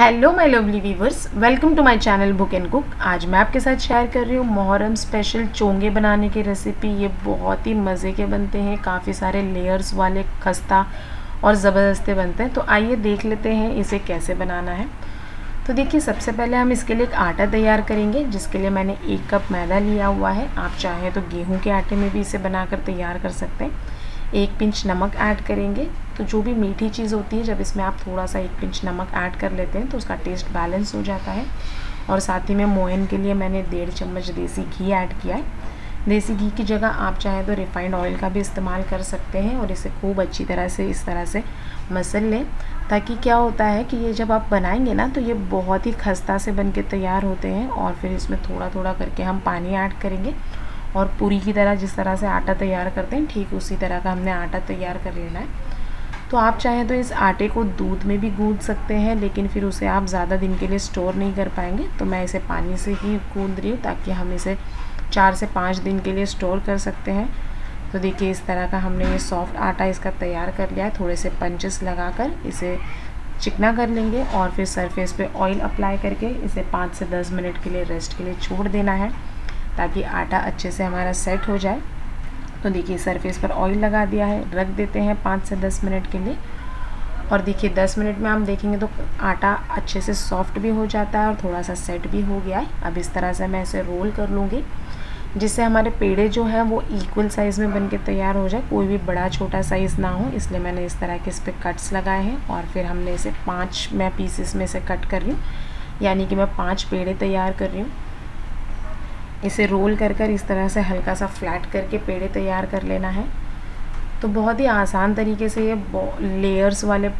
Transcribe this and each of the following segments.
Hello my lovely viewers, welcome to my channel book and cook. आज मैं आपके साथ शेयर कर रही हूँ मोहर्रम स्पेशल चोंगे बनाने की रेसिपी। ये बहुत ही मज़े के बनते हैं, काफ़ी सारे लेयर्स वाले, खस्ता और ज़बरदस्ती बनते हैं। तो आइए देख लेते हैं इसे कैसे बनाना है। तो देखिए, सबसे पहले हम इसके लिए एक आटा तैयार करेंगे, जिसके लिए मैंने 1 कप मैदा लिया हुआ है। आप चाहें तो गेहूँ के आटे में भी इसे बनाकर तैयार कर सकते हैं। 1 पिंच नमक ऐड करेंगे। तो जो भी मीठी चीज़ होती है, जब इसमें आप थोड़ा सा 1 पिंच नमक ऐड कर लेते हैं तो उसका टेस्ट बैलेंस हो जाता है। और साथ ही में मोहन के लिए मैंने 1.5 चम्मच देसी घी ऐड किया है। देसी घी की जगह आप चाहें तो रिफाइंड ऑयल का भी इस्तेमाल कर सकते हैं। और इसे खूब अच्छी तरह से इस तरह से मसल लें, ताकि क्या होता है कि ये जब आप बनाएंगे ना, तो ये बहुत ही खस्ता से बन के तैयार होते हैं। और फिर इसमें थोड़ा थोड़ा करके हम पानी ऐड करेंगे और पूरी की तरह जिस तरह से आटा तैयार करते हैं, ठीक उसी तरह का हमने आटा तैयार कर लेना है। तो आप चाहें तो इस आटे को दूध में भी गूंद सकते हैं, लेकिन फिर उसे आप ज़्यादा दिन के लिए स्टोर नहीं कर पाएंगे। तो मैं इसे पानी से ही गूंद रही हूँ, ताकि हम इसे 4 से 5 दिन के लिए स्टोर कर सकते हैं। तो देखिए, इस तरह का हमने ये सॉफ्ट आटा इसका तैयार कर लिया है। थोड़े से पंचेस लगाकर इसे चिकना कर लेंगे और फिर सरफेस पे ऑयल अप्लाई करके इसे 5 से 10 मिनट के लिए रेस्ट के लिए छोड़ देना है, ताकि आटा अच्छे से हमारा सेट हो जाए। तो देखिए, सरफेस पर ऑयल लगा दिया है, रख देते हैं 5 से 10 मिनट के लिए। और देखिए, 10 मिनट में हम देखेंगे तो आटा अच्छे से सॉफ्ट भी हो जाता है और थोड़ा सा सेट भी हो गया है। अब इस तरह से मैं इसे रोल कर लूँगी, जिससे हमारे पेड़े जो हैं वो इक्वल साइज़ में बन के तैयार हो जाए, कोई भी बड़ा छोटा साइज़ ना हो। इसलिए मैंने इस तरह के इस पर कट्स लगाए हैं। और फिर हमने इसे 5 मैं पीसेस में से कट कर रही हूँ, यानी कि मैं 5 पेड़े तैयार कर रही हूँ। इसे रोल कर इस तरह से हल्का सा फ्लैट करके पेड़े तैयार कर लेना है। तो बहुत ही आसान तरीके से ये लेयर्स वाले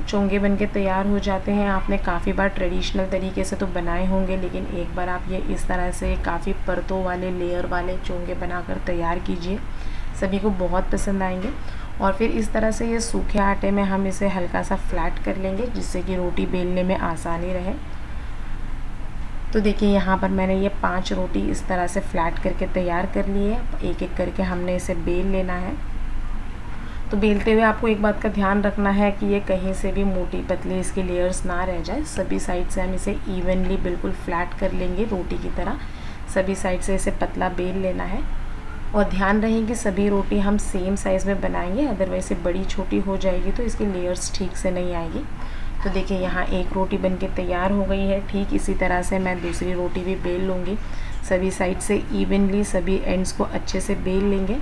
चोंगे बन के तैयार हो जाते हैं। आपने काफ़ी बार ट्रेडिशनल तरीके से तो बनाए होंगे, लेकिन एक बार आप ये इस तरह से काफ़ी परतों वाले, लेयर वाले चोंगे बनाकर तैयार कीजिए, सभी को बहुत पसंद आएंगे। और फिर इस तरह से ये सूखे आटे में हम इसे हल्का सा फ्लैट कर लेंगे, जिससे कि रोटी बेलने में आसानी रहे। तो देखिए, यहाँ पर मैंने ये 5 रोटी इस तरह से फ्लैट करके तैयार कर ली है। एक एक करके हमने इसे बेल लेना है। तो बेलते हुए आपको एक बात का ध्यान रखना है कि ये कहीं से भी मोटी पतली इसकी लेयर्स ना रह जाए। सभी साइड से हम इसे इवनली बिल्कुल फ्लैट कर लेंगे, रोटी की तरह सभी साइड से इसे पतला बेल लेना है। और ध्यान रहे कि सभी रोटी हम सेम साइज़ में बनाएंगे, अदरवाइज से बड़ी छोटी हो जाएगी तो इसकी लेयर्स ठीक से नहीं आएगी। तो देखिए, यहाँ एक रोटी बनके तैयार हो गई है। ठीक इसी तरह से मैं दूसरी रोटी भी बेल लूँगी। सभी साइड से इवनली सभी एंड्स को अच्छे से बेल लेंगे।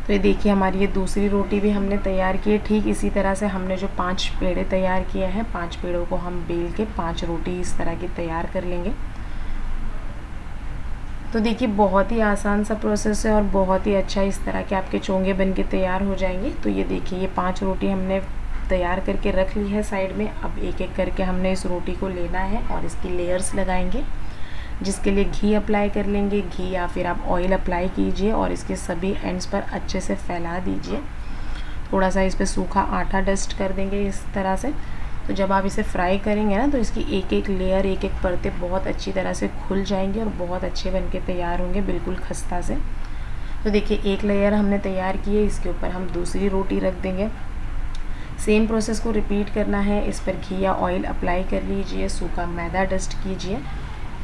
तो ये देखिए, हमारी ये दूसरी रोटी भी हमने तैयार की है। ठीक इसी तरह से हमने जो 5 पेड़े तैयार किए हैं, 5 पेड़ों को हम बेल के 5 रोटी इस तरह की तैयार कर लेंगे। तो देखिए, बहुत ही आसान सा प्रोसेस है और बहुत ही अच्छा इस तरह के आपके चोंगे बन के तैयार हो जाएंगे। तो ये देखिए, ये 5 रोटी हमने तैयार करके रख ली है साइड में। अब एक एक करके हमने इस रोटी को लेना है और इसकी लेयर्स लगाएंगे, जिसके लिए घी अप्लाई कर लेंगे। घी या फिर आप ऑयल अप्लाई कीजिए और इसके सभी एंड्स पर अच्छे से फैला दीजिए। थोड़ा सा इस पर सूखा आटा डस्ट कर देंगे इस तरह से। तो जब आप इसे फ्राई करेंगे ना, तो इसकी एक एक लेयर, एक एक परतें बहुत अच्छी तरह से खुल जाएंगी और बहुत अच्छे बन के तैयार होंगे, बिल्कुल खस्ता से। तो देखिए, एक लेयर हमने तैयार की है, इसके ऊपर हम दूसरी रोटी रख देंगे। सेम प्रोसेस को रिपीट करना है। इस पर घी या ऑयल अप्लाई कर लीजिए, सूखा मैदा डस्ट कीजिए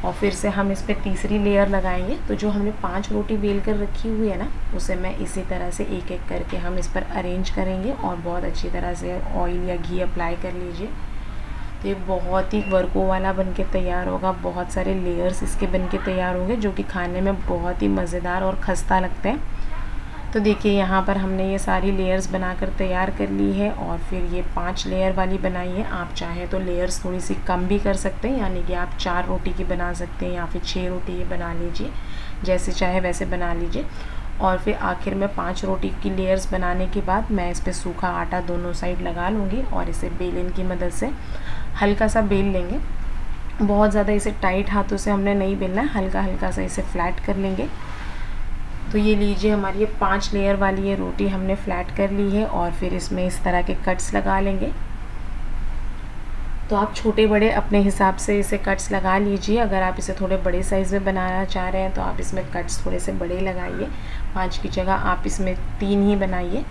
और फिर से हम इस पर तीसरी लेयर लगाएंगे। तो जो हमने 5 रोटी बेल कर रखी हुई है ना, उसे मैं इसी तरह से एक एक करके हम इस पर अरेंज करेंगे और बहुत अच्छी तरह से ऑयल या घी अप्लाई कर लीजिए। तो ये बहुत ही वर्कों वाला बन के तैयार होगा। बहुत सारे लेयर्स इसके बन के तैयार होंगे, जो कि खाने में बहुत ही मज़ेदार और खस्ता लगते हैं। तो देखिए, यहाँ पर हमने ये सारी लेयर्स बनाकर तैयार कर ली है और फिर ये 5 लेयर वाली बनाई है। आप चाहें तो लेयर्स थोड़ी सी कम भी कर सकते हैं, यानी कि आप 4 रोटी की बना सकते हैं या फिर 6 रोटी की बना लीजिए, जैसे चाहे वैसे बना लीजिए। और फिर आखिर में 5 रोटी की लेयर्स बनाने के बाद मैं इस पर सूखा आटा दोनों साइड लगा लूँगी और इसे बेलन की मदद से हल्का सा बेल लेंगे। बहुत ज़्यादा इसे टाइट हाथों से हमने नहीं बेलना है, हल्का हल्का सा इसे फ्लैट कर लेंगे। तो ये लीजिए, हमारी ये 5 लेयर वाली ये रोटी हमने फ्लैट कर ली है और फिर इसमें इस तरह के कट्स लगा लेंगे। तो आप छोटे बड़े अपने हिसाब से इसे कट्स लगा लीजिए। अगर आप इसे थोड़े बड़े साइज़ में बनाना चाह रहे हैं तो आप इसमें कट्स थोड़े से बड़े लगाइए। 5 की जगह आप इसमें 3 ही बनाइए।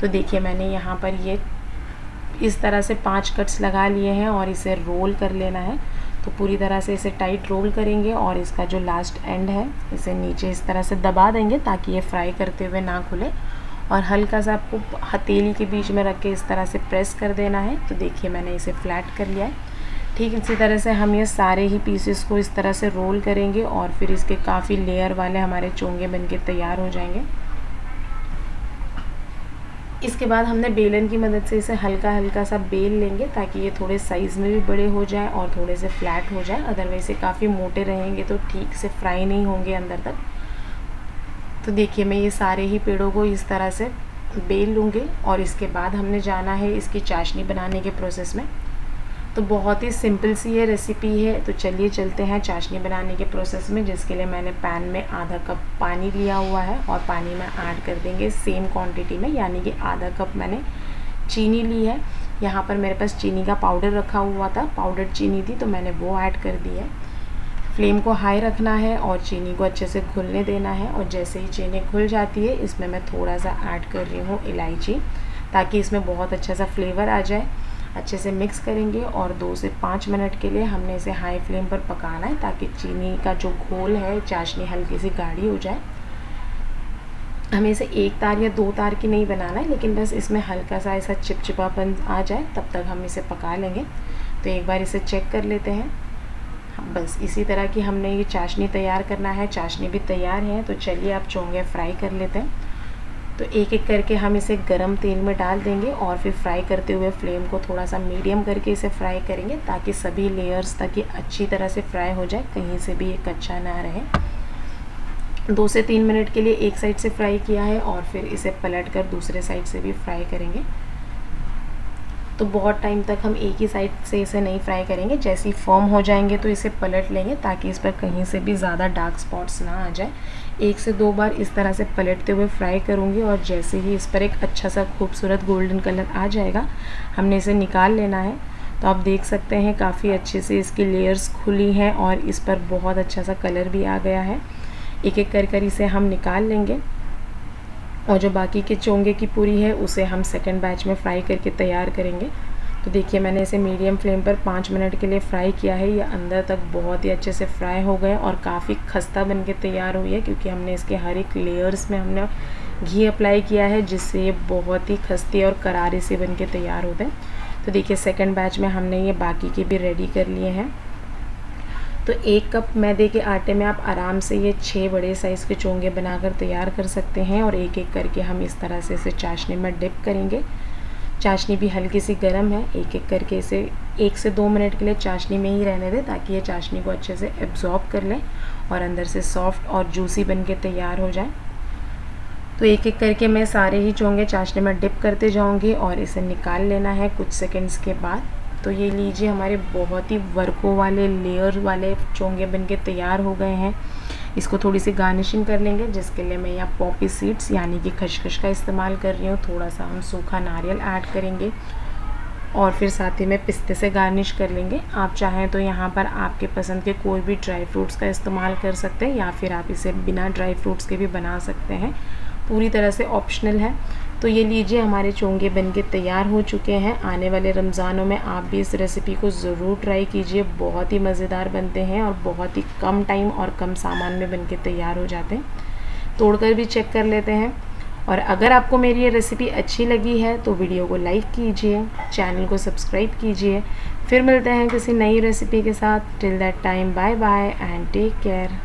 तो देखिए, मैंने यहाँ पर ये इस तरह से 5 कट्स लगा लिए हैं और इसे रोल कर लेना है। तो पूरी तरह से इसे टाइट रोल करेंगे और इसका जो लास्ट एंड है इसे नीचे इस तरह से दबा देंगे ताकि ये फ्राई करते हुए ना खुले, और हल्का सा आपको हथेली के बीच में रख के इस तरह से प्रेस कर देना है। तो देखिए मैंने इसे फ्लैट कर लिया है। ठीक इसी तरह से हम ये सारे ही पीसेस को इस तरह से रोल करेंगे और फिर इसके काफ़ी लेयर वाले हमारे चोंगे बनके तैयार हो जाएंगे। इसके बाद हमने बेलन की मदद से इसे हल्का हल्का सा बेल लेंगे ताकि ये थोड़े साइज़ में भी बड़े हो जाए और थोड़े से फ्लैट हो जाए, अदरवाइज़ ये काफ़ी मोटे रहेंगे तो ठीक से फ्राई नहीं होंगे अंदर तक। तो देखिए मैं ये सारे ही पेड़ों को इस तरह से बेल लूँगी और इसके बाद हमने जाना है इसकी चाशनी बनाने के प्रोसेस में। तो बहुत ही सिंपल सी ये रेसिपी है। तो चलिए चलते हैं चाशनी बनाने के प्रोसेस में, जिसके लिए मैंने पैन में आधा कप पानी लिया हुआ है और पानी में ऐड कर देंगे सेम क्वांटिटी में, यानी कि आधा कप मैंने चीनी ली है। यहाँ पर मेरे पास चीनी का पाउडर रखा हुआ था, पाउडर चीनी थी तो मैंने वो ऐड कर दी है। फ्लेम को हाई रखना है और चीनी को अच्छे से घुलने देना है, और जैसे ही चीनी घुल जाती है इसमें मैं थोड़ा सा ऐड कर रही हूँ इलायची, ताकि इसमें बहुत अच्छा सा फ्लेवर आ जाए। अच्छे से मिक्स करेंगे और 2 से 5 मिनट के लिए हमने इसे हाई फ्लेम पर पकाना है ताकि चीनी का जो घोल है, चाशनी हल्की सी गाढ़ी हो जाए। हमें इसे 1 तार या 2 तार की नहीं बनाना है, लेकिन बस इसमें हल्का सा ऐसा चिपचिपापन आ जाए तब तक हम इसे पका लेंगे। तो एक बार इसे चेक कर लेते हैं। बस इसी तरह की हमने ये चाशनी तैयार करना है। चाशनी भी तैयार है, तो चलिए आप चोंगे फ्राई कर लेते हैं। तो एक एक करके हम इसे गरम तेल में डाल देंगे और फिर फ्राई करते हुए फ्लेम को थोड़ा सा मीडियम करके इसे फ्राई करेंगे ताकि सभी लेयर्स तक ये अच्छी तरह से फ्राई हो जाए, कहीं से भी ये कच्चा ना रहे। 2 से 3 मिनट के लिए एक साइड से फ्राई किया है और फिर इसे पलटकर दूसरे साइड से भी फ्राई करेंगे। तो बहुत टाइम तक हम एक ही साइड से इसे नहीं फ्राई करेंगे, जैसे ही फर्म हो जाएंगे तो इसे पलट लेंगे ताकि इस पर कहीं से भी ज़्यादा डार्क स्पॉट्स ना आ जाए। 1 से 2 बार इस तरह से पलटते हुए फ्राई करूँगी और जैसे ही इस पर एक अच्छा सा खूबसूरत गोल्डन कलर आ जाएगा हमने इसे निकाल लेना है। तो आप देख सकते हैं काफ़ी अच्छे से इसकी लेयर्स खुली हैं और इस पर बहुत अच्छा सा कलर भी आ गया है। एक एक कर इसे हम निकाल लेंगे और जो बाकी के चोंगे की पूरी है उसे हम सेकंड बैच में फ्राई करके तैयार करेंगे। तो देखिए मैंने इसे मीडियम फ्लेम पर 5 मिनट के लिए फ्राई किया है। ये अंदर तक बहुत ही अच्छे से फ्राई हो गए और काफ़ी खस्ता बन के तैयार हुई है, क्योंकि हमने इसके हर एक लेयर्स में हमने घी अप्लाई किया है, जिससे ये बहुत ही खस्ते और करारे से बन के तैयार होते हैं। तो देखिए सेकंड बैच में हमने ये बाकी के भी रेडी कर लिए हैं। तो 1 कप मैदे के आटे में आप आराम से ये 6 बड़े साइज़ के चोंगे बनाकर तैयार कर सकते हैं, और एक एक करके हम इस तरह से इसे चाशनी में डिप करेंगे। चाशनी भी हल्की सी गर्म है। एक एक करके इसे 1 से 2 मिनट के लिए चाशनी में ही रहने दें ताकि ये चाशनी को अच्छे से एब्जॉर्ब कर लें और अंदर से सॉफ्ट और जूसी बन के तैयार हो जाए। तो एक एक करके मैं सारे ही चोंगे चाशनी में डिप करते जाऊंगी और इसे निकाल लेना है कुछ सेकंड्स के बाद। तो ये लीजिए हमारे बहुत ही वर्कों वाले लेयर वाले चोंगे बनके तैयार हो गए हैं। इसको थोड़ी सी गार्निशिंग कर लेंगे, जिसके लिए मैं यहाँ पॉपी सीड्स यानी कि खसखस का इस्तेमाल कर रही हूँ। थोड़ा सा हम सूखा नारियल ऐड करेंगे और फिर साथ ही में पिस्ते से गार्निश कर लेंगे। आप चाहें तो यहाँ पर आपके पसंद के कोई भी ड्राई फ्रूट्स का इस्तेमाल कर सकते हैं, या फिर आप इसे बिना ड्राई फ्रूट्स के भी बना सकते हैं, पूरी तरह से ऑप्शनल है। तो ये लीजिए हमारे चोंगे बनके तैयार हो चुके हैं। आने वाले रमज़ानों में आप भी इस रेसिपी को ज़रूर ट्राई कीजिए। बहुत ही मज़ेदार बनते हैं और बहुत ही कम टाइम और कम सामान में बनके तैयार हो जाते हैं। तोड़कर भी चेक कर लेते हैं। और अगर आपको मेरी ये रेसिपी अच्छी लगी है तो वीडियो को लाइक कीजिए, चैनल को सब्सक्राइब कीजिए। फिर मिलते हैं किसी नई रेसिपी के साथ। Till that time bye bye and take care.